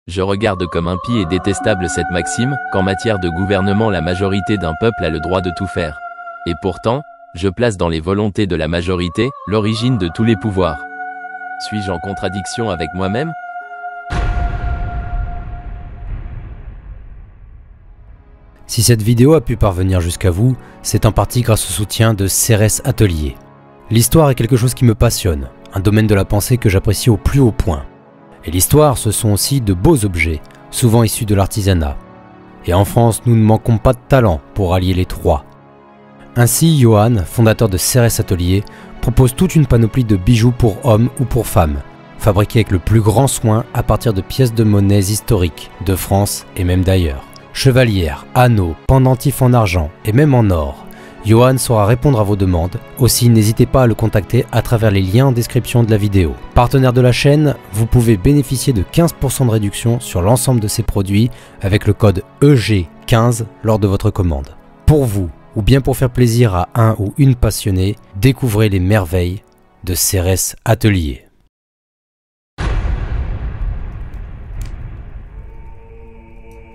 Je regarde comme impie et détestable cette maxime, qu'en matière de gouvernement la majorité d'un peuple a le droit de tout faire. Et pourtant, je place dans les volontés de la majorité, l'origine de tous les pouvoirs. Suis-je en contradiction avec moi-même ? Si cette vidéo a pu parvenir jusqu'à vous, c'est en partie grâce au soutien de Cérès Atelier. L'histoire est quelque chose qui me passionne, un domaine de la pensée que j'apprécie au plus haut point. Et l'histoire, ce sont aussi de beaux objets, souvent issus de l'artisanat. Et en France, nous ne manquons pas de talent pour allier les trois. Ainsi, Johan, fondateur de Cérès Atelier, propose toute une panoplie de bijoux pour hommes ou pour femmes, fabriqués avec le plus grand soin à partir de pièces de monnaie historiques de France et même d'ailleurs. Chevalières, anneaux, pendentifs en argent et même en or. Johan saura répondre à vos demandes, aussi n'hésitez pas à le contacter à travers les liens en description de la vidéo. Partenaire de la chaîne, vous pouvez bénéficier de 15% de réduction sur l'ensemble de ces produits avec le code EG15 lors de votre commande. Pour vous, ou bien pour faire plaisir à un ou une passionnée, découvrez les merveilles de Cérès Atelier.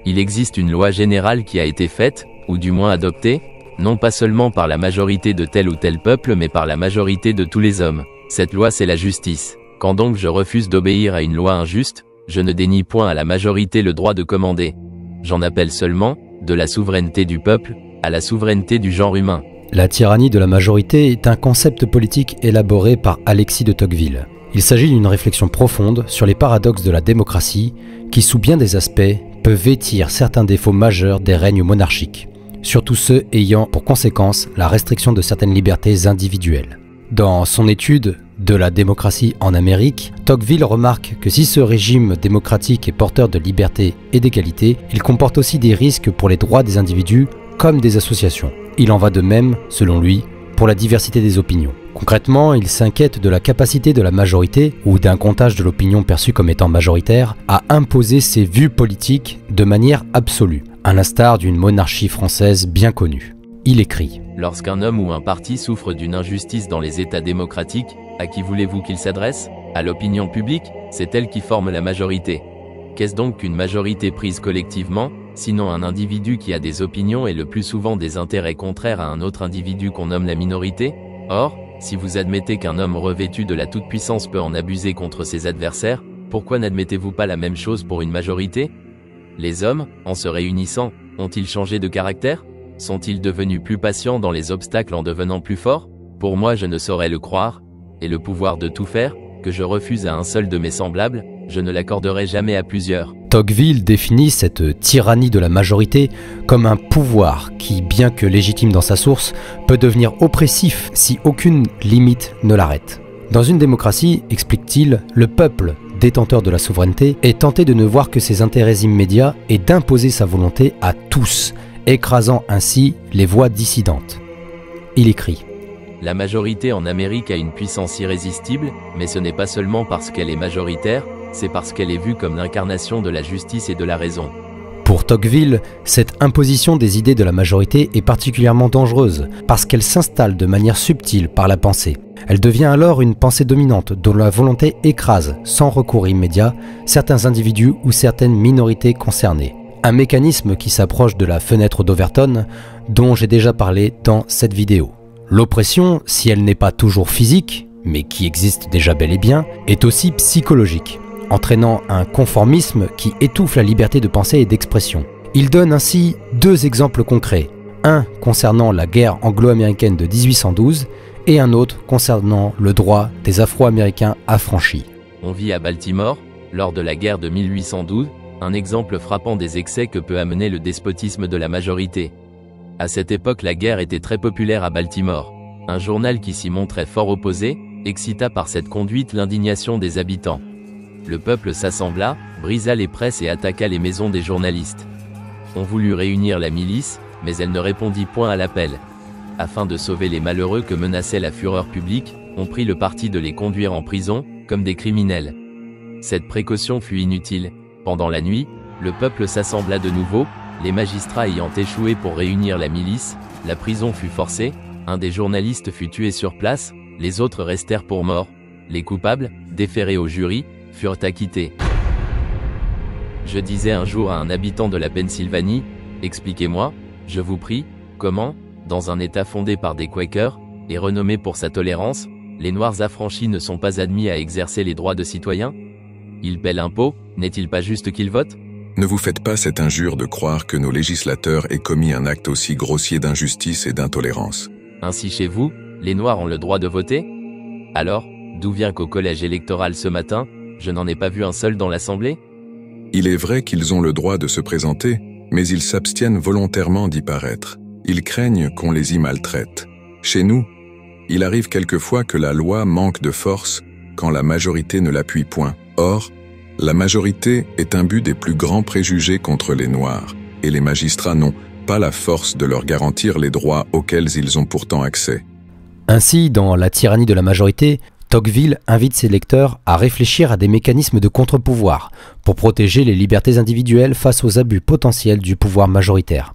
Il existe une loi générale qui a été faite, ou du moins adoptée, non pas seulement par la majorité de tel ou tel peuple mais par la majorité de tous les hommes. Cette loi c'est la justice. Quand donc je refuse d'obéir à une loi injuste, je ne dénie point à la majorité le droit de commander. J'en appelle seulement, de la souveraineté du peuple, à la souveraineté du genre humain. La tyrannie de la majorité est un concept politique élaboré par Alexis de Tocqueville. Il s'agit d'une réflexion profonde sur les paradoxes de la démocratie qui, sous bien des aspects, peut vêtir certains défauts majeurs des règnes monarchiques, surtout ceux ayant pour conséquence la restriction de certaines libertés individuelles. Dans son étude de la démocratie en Amérique, Tocqueville remarque que si ce régime démocratique est porteur de liberté et d'égalité, il comporte aussi des risques pour les droits des individus comme des associations. Il en va de même, selon lui, pour la diversité des opinions. Concrètement, il s'inquiète de la capacité de la majorité, ou d'un comptage de l'opinion perçue comme étant majoritaire, à imposer ses vues politiques de manière absolue, à l'instar d'une monarchie française bien connue. Il écrit : Lorsqu'un homme ou un parti souffre d'une injustice dans les États démocratiques, à qui voulez-vous qu'il s'adresse ? À l'opinion publique, c'est elle qui forme la majorité. Qu'est-ce donc qu'une majorité prise collectivement, sinon un individu qui a des opinions et le plus souvent des intérêts contraires à un autre individu qu'on nomme la minorité ? Or, si vous admettez qu'un homme revêtu de la toute-puissance peut en abuser contre ses adversaires, pourquoi n'admettez-vous pas la même chose pour une majorité ? Les hommes, en se réunissant, ont-ils changé de caractère ? Sont-ils devenus plus patients dans les obstacles en devenant plus forts ? Pour moi je ne saurais le croire, et le pouvoir de tout faire, que je refuse à un seul de mes semblables, je ne l'accorderai jamais à plusieurs. Tocqueville définit cette tyrannie de la majorité comme un pouvoir qui, bien que légitime dans sa source, peut devenir oppressif si aucune limite ne l'arrête. Dans une démocratie, explique-t-il, le peuple, détenteur de la souveraineté, est tenté de ne voir que ses intérêts immédiats et d'imposer sa volonté à tous, écrasant ainsi les voix dissidentes. Il écrit : La majorité en Amérique a une puissance irrésistible, mais ce n'est pas seulement parce qu'elle est majoritaire, c'est parce qu'elle est vue comme l'incarnation de la justice et de la raison. Pour Tocqueville, cette imposition des idées de la majorité est particulièrement dangereuse parce qu'elle s'installe de manière subtile par la pensée. Elle devient alors une pensée dominante dont la volonté écrase, sans recours immédiat, certains individus ou certaines minorités concernées. Un mécanisme qui s'approche de la fenêtre d'Overton, dont j'ai déjà parlé dans cette vidéo. L'oppression, si elle n'est pas toujours physique, mais qui existe déjà bel et bien, est aussi psychologique, entraînant un conformisme qui étouffe la liberté de pensée et d'expression. Il donne ainsi deux exemples concrets, un concernant la guerre anglo-américaine de 1812 et un autre concernant le droit des Afro-Américains affranchis. On vit à Baltimore, lors de la guerre de 1812, un exemple frappant des excès que peut amener le despotisme de la majorité. À cette époque, la guerre était très populaire à Baltimore. Un journal qui s'y montrait fort opposé, excita par cette conduite l'indignation des habitants. Le peuple s'assembla, brisa les presses et attaqua les maisons des journalistes. On voulut réunir la milice, mais elle ne répondit point à l'appel. Afin de sauver les malheureux que menaçait la fureur publique, on prit le parti de les conduire en prison, comme des criminels. Cette précaution fut inutile. Pendant la nuit, le peuple s'assembla de nouveau, les magistrats ayant échoué pour réunir la milice, la prison fut forcée, un des journalistes fut tué sur place, les autres restèrent pour morts, les coupables, déférés au jury, furent acquittés. Je disais un jour à un habitant de la Pennsylvanie, « Expliquez-moi, je vous prie, comment, dans un État fondé par des Quakers, et renommé pour sa tolérance, les Noirs affranchis ne sont pas admis à exercer les droits de citoyens? Ils paient l'impôt, n'est-il pas juste qu'ils votent? » Ne vous faites pas cette injure de croire que nos législateurs aient commis un acte aussi grossier d'injustice et d'intolérance. Ainsi chez vous, les Noirs ont le droit de voter? Alors, d'où vient qu'au collège électoral ce matin, je n'en ai pas vu un seul dans l'Assemblée? Il est vrai qu'ils ont le droit de se présenter, mais ils s'abstiennent volontairement d'y paraître. Ils craignent qu'on les y maltraite. Chez nous, il arrive quelquefois que la loi manque de force quand la majorité ne l'appuie point. Or, la majorité est un but des plus grands préjugés contre les Noirs, et les magistrats n'ont pas la force de leur garantir les droits auxquels ils ont pourtant accès. Ainsi, dans La tyrannie de la majorité, Tocqueville invite ses lecteurs à réfléchir à des mécanismes de contre-pouvoir pour protéger les libertés individuelles face aux abus potentiels du pouvoir majoritaire.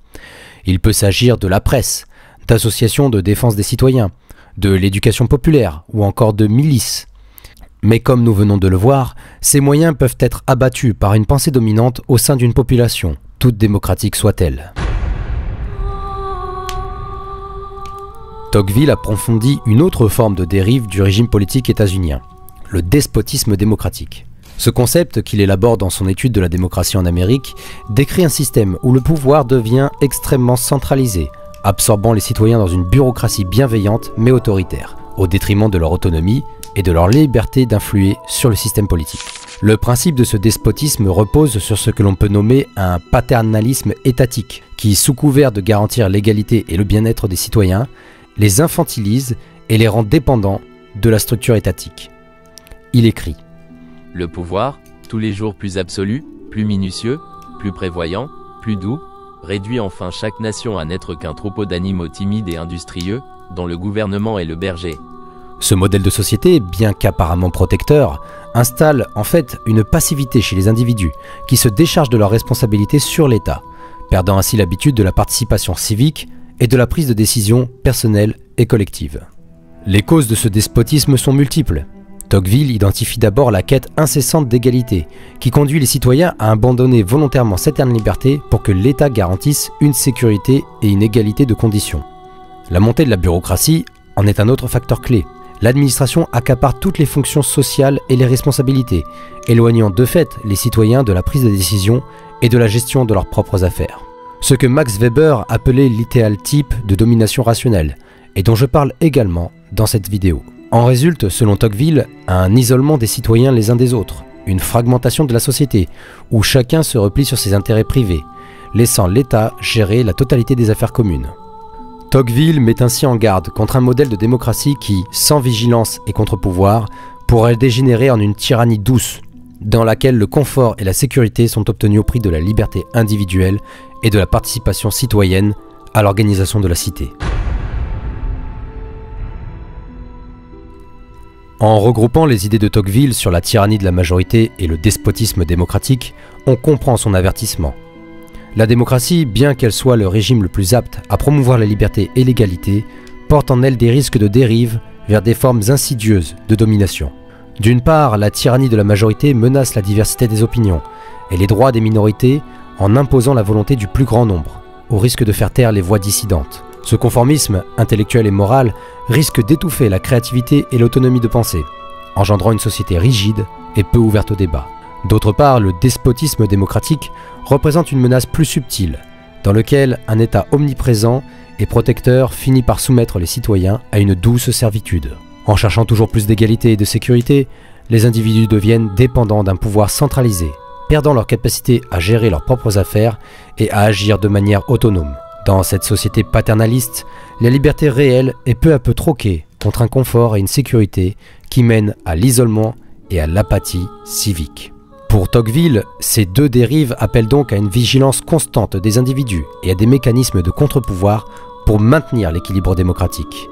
Il peut s'agir de la presse, d'associations de défense des citoyens, de l'éducation populaire ou encore de milices. Mais comme nous venons de le voir, ces moyens peuvent être abattus par une pensée dominante au sein d'une population, toute démocratique soit-elle. Tocqueville approfondit une autre forme de dérive du régime politique états-unien, le despotisme démocratique. Ce concept, qu'il élabore dans son étude de la démocratie en Amérique, décrit un système où le pouvoir devient extrêmement centralisé, absorbant les citoyens dans une bureaucratie bienveillante mais autoritaire, au détriment de leur autonomie et de leur liberté d'influer sur le système politique. Le principe de ce despotisme repose sur ce que l'on peut nommer un paternalisme étatique, qui, sous couvert de garantir l'égalité et le bien-être des citoyens, les infantilise et les rend dépendants de la structure étatique. Il écrit : Le pouvoir, tous les jours plus absolu, plus minutieux, plus prévoyant, plus doux, réduit enfin chaque nation à n'être qu'un troupeau d'animaux timides et industrieux, dont le gouvernement est le berger. Ce modèle de société, bien qu'apparemment protecteur, installe en fait une passivité chez les individus qui se déchargent de leurs responsabilités sur l'État, perdant ainsi l'habitude de la participation civique et de la prise de décision personnelle et collective. Les causes de ce despotisme sont multiples. Tocqueville identifie d'abord la quête incessante d'égalité, qui conduit les citoyens à abandonner volontairement certaines libertés pour que l'État garantisse une sécurité et une égalité de conditions. La montée de la bureaucratie en est un autre facteur clé. L'administration accapare toutes les fonctions sociales et les responsabilités, éloignant de fait les citoyens de la prise de décision et de la gestion de leurs propres affaires. Ce que Max Weber appelait l'idéal type de domination rationnelle, et dont je parle également dans cette vidéo. En résulte, selon Tocqueville, un isolement des citoyens les uns des autres, une fragmentation de la société, où chacun se replie sur ses intérêts privés, laissant l'État gérer la totalité des affaires communes. Tocqueville met ainsi en garde contre un modèle de démocratie qui, sans vigilance et contre-pouvoir, pourrait dégénérer en une tyrannie douce, dans laquelle le confort et la sécurité sont obtenus au prix de la liberté individuelle et de la participation citoyenne à l'organisation de la cité. En regroupant les idées de Tocqueville sur la tyrannie de la majorité et le despotisme démocratique, on comprend son avertissement. La démocratie, bien qu'elle soit le régime le plus apte à promouvoir la liberté et l'égalité, porte en elle des risques de dérive vers des formes insidieuses de domination. D'une part, la tyrannie de la majorité menace la diversité des opinions et les droits des minorités en imposant la volonté du plus grand nombre, au risque de faire taire les voix dissidentes. Ce conformisme, intellectuel et moral, risque d'étouffer la créativité et l'autonomie de pensée, engendrant une société rigide et peu ouverte au débat. D'autre part, le despotisme démocratique représente une menace plus subtile, dans lequel un État omniprésent et protecteur finit par soumettre les citoyens à une douce servitude. En cherchant toujours plus d'égalité et de sécurité, les individus deviennent dépendants d'un pouvoir centralisé, perdant leur capacité à gérer leurs propres affaires et à agir de manière autonome. Dans cette société paternaliste, la liberté réelle est peu à peu troquée contre un confort et une sécurité qui mènent à l'isolement et à l'apathie civique. Pour Tocqueville, ces deux dérives appellent donc à une vigilance constante des individus et à des mécanismes de contre-pouvoir pour maintenir l'équilibre démocratique.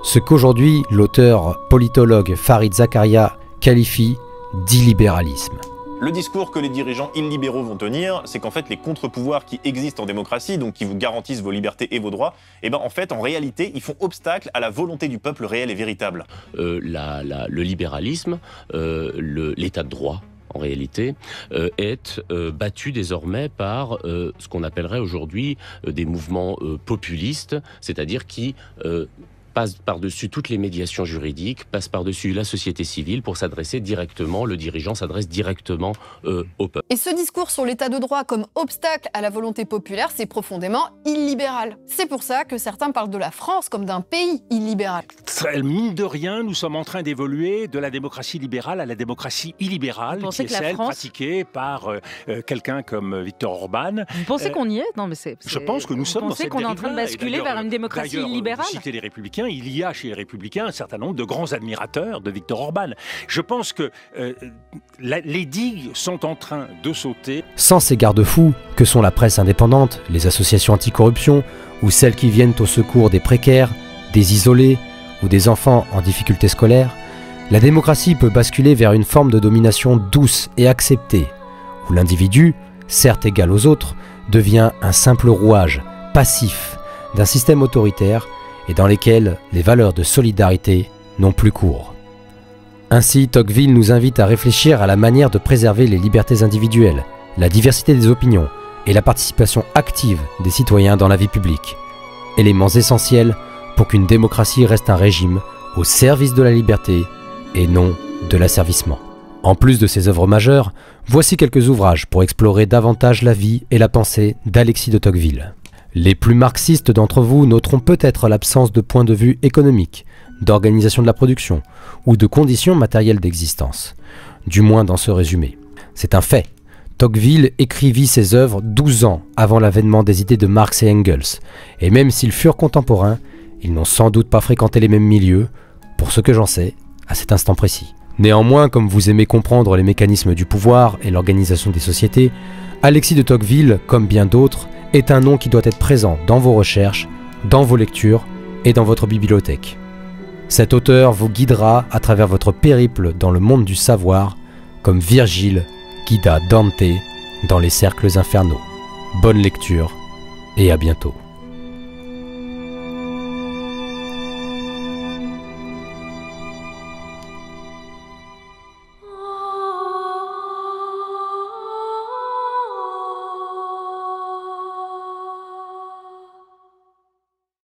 Ce qu'aujourd'hui l'auteur politologue Farid Zakaria qualifie d'illibéralisme. Le discours que les dirigeants illibéraux vont tenir, c'est qu'en fait les contre-pouvoirs qui existent en démocratie, donc qui vous garantissent vos libertés et vos droits, en fait en réalité ils font obstacle à la volonté du peuple réel et véritable. Le libéralisme, l'état de droit en réalité, est battu désormais par ce qu'on appellerait aujourd'hui des mouvements populistes, c'est-à-dire qui passe par-dessus toutes les médiations juridiques, passe par-dessus la société civile pour s'adresser directement, le dirigeant s'adresse directement au peuple. Et ce discours sur l'état de droit comme obstacle à la volonté populaire, c'est profondément illibéral. C'est pour ça que certains parlent de la France comme d'un pays illibéral. Mine de rien, nous sommes en train d'évoluer de la démocratie libérale à la démocratie illibérale, qui est celle pratiquée par quelqu'un comme Viktor Orban. Vous pensez qu'on y est? Non, mais je pense que nous sommes dans cette dérive-là. Vous pensez qu'on est en train de basculer vers une démocratie illibérale? Citer les Républicains, il y a chez les Républicains un certain nombre de grands admirateurs de Viktor Orban. Je pense que les digues sont en train de sauter. Sans ces garde-fous, que sont la presse indépendante, les associations anticorruption, ou celles qui viennent au secours des précaires, des isolés ou des enfants en difficulté scolaire, la démocratie peut basculer vers une forme de domination douce et acceptée, où l'individu, certes égal aux autres, devient un simple rouage, passif, d'un système autoritaire et dans lesquels les valeurs de solidarité n'ont plus cours. Ainsi, Tocqueville nous invite à réfléchir à la manière de préserver les libertés individuelles, la diversité des opinions et la participation active des citoyens dans la vie publique, éléments essentiels pour qu'une démocratie reste un régime au service de la liberté et non de l'asservissement. En plus de ces œuvres majeures, voici quelques ouvrages pour explorer davantage la vie et la pensée d'Alexis de Tocqueville. Les plus marxistes d'entre vous noteront peut-être l'absence de point de vue économique, d'organisation de la production ou de conditions matérielles d'existence, du moins dans ce résumé. C'est un fait. Tocqueville écrivit ses œuvres 12 ans avant l'avènement des idées de Marx et Engels, et même s'ils furent contemporains, ils n'ont sans doute pas fréquenté les mêmes milieux, pour ce que j'en sais, à cet instant précis. Néanmoins, comme vous aimez comprendre les mécanismes du pouvoir et l'organisation des sociétés, Alexis de Tocqueville, comme bien d'autres, est un nom qui doit être présent dans vos recherches, dans vos lectures et dans votre bibliothèque. Cet auteur vous guidera à travers votre périple dans le monde du savoir, comme Virgile guida Dante dans les cercles infernaux. Bonne lecture et à bientôt.